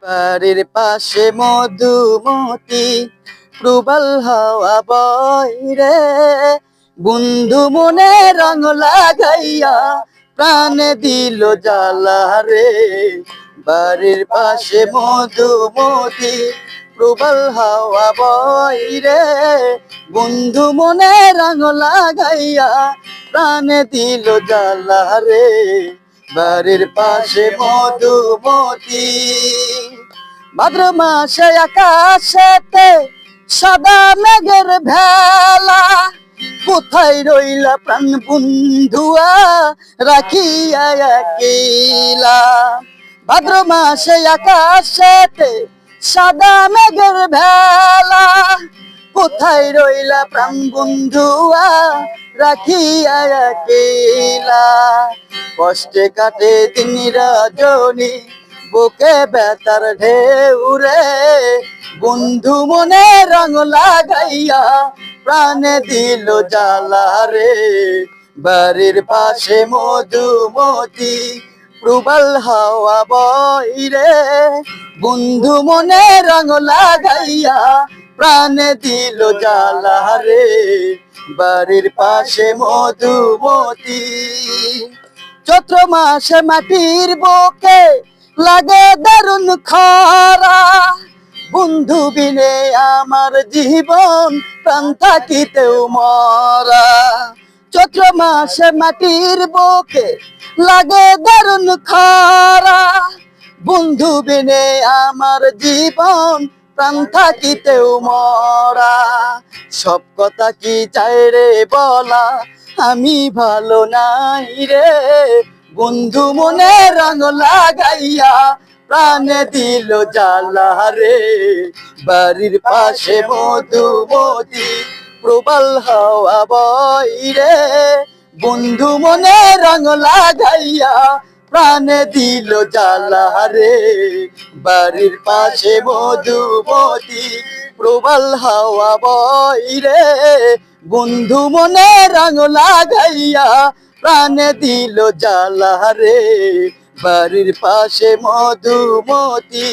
বাড়ির পাশে মধুমতি প্রবাল হাওয়া বইরে, বন্ধু মনে রং লাগাইয়া প্রাণে দিল জ্বালা রে। বাড়ির পাশে মধুমতি প্রবাল হাওয়া বইরে, বন্ধু মনে রং লাগাইয়া প্রাণে দিল জ্বালা রে। বাড়ির পাশে মধুমতি। ভাদ্র মাসে আকাশেতে সাদা মেঘের ভেলা, কোথায় রইলা প্রাণ বন্ধুয়া রাখিয়া একলা। ভাদ্র মাসে আকাশেতে সাদা মেঘের ভেলা, কোথায় রইলা প্রাণ বন্ধুয়া রাখিয়া একলা। কষ্টে কাটে দিন রজনী, বুকে ব্যথার ঢেউ রে, বন্ধু মনে রং লাগাইয়া প্রাণে দিল জ্বালা রে। বাড়ির পাশে মধুমতি প্রবাল হাওয়া বইরে, বন্ধু মনে রং লাগাইয়া প্রাণে দিল জ্বালা রে। বাড়ির পাশে মধুমতি। চৈত্র মাসে মাটির বুকে লাগে দারুণ খরা, বন্ধু বিনে আমার জীবন প্রাণ থাকিতেও মরা। চৈত্র মাসে মাটির বুকে লাগে দারুণ খরা, বন্ধু বিনে আমার জীবন প্রাণ থাকিতেও মরা। সব কথা কি চাই রে বলা, আমি ভালো নাই রে, বন্ধু মনে রং লাগাইয়া প্রাণে দিল জ্বালা রে। বাড়ির পাশে মধুমতি প্রবাল হাওয়া বইরে, বন্ধু মনে রং লাগাইয়া প্রাণে দিল জ্বালা রে। বাড়ির পাশে মধুমতি প্রবাল হাওয়া বইরে, বন্ধু মনে রং লাগাইয়া প্রাণে দিল জ্বালা রে। বাড়ির পাশে মধুমতি।